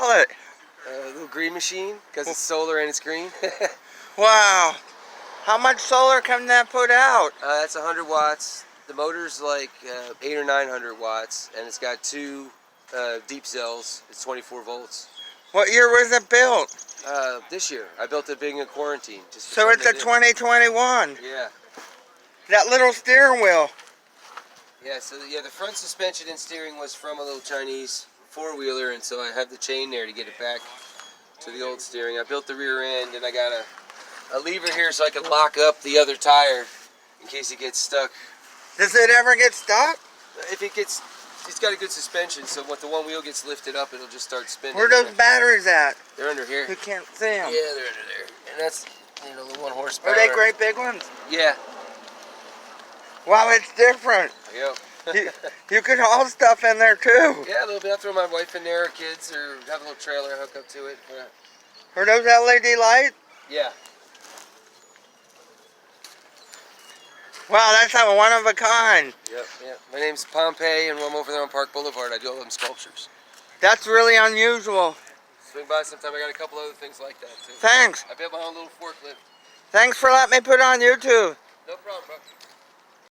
call it? Little green machine, because it's solar and it's green. Wow. How much solar can that put out? That's 100 watts. The motor's like 800 or 900 watts, and it's got two deep cells. It's 24 volts. What year was it built? This year. I built it being in quarantine. So it's a 2021. Yeah. That little steering wheel. Yeah, so the front suspension and steering was from a little Chinese four-wheeler, and so I have the chain there to get it back to the old steering. I built the rear end, and I got a lever here so I can lock up the other tire in case it gets stuck. Does it ever get stuck? If it gets, it's got a good suspension, so when the one wheel gets lifted up, it'll just start spinning. Where are those batteries at? They're under here. You can't see them. Yeah, they're under there. And that's, the 1 horsepower. Are they great big ones? Yeah. Wow, it's different. Yep. You can haul stuff in there too. Yeah, a little bit. I'll throw my wife in there, or kids, or have a little trailer hook up to it. Are those LED lights? Yeah. Wow, that's a one of a kind. Yep. My name's Pompey, and I'm over there on Park Boulevard. I do all them sculptures. That's really unusual. Swing by sometime. I got a couple other things like that too. Thanks. I built my own little forklift. Thanks for letting me put on YouTube. No problem, bro.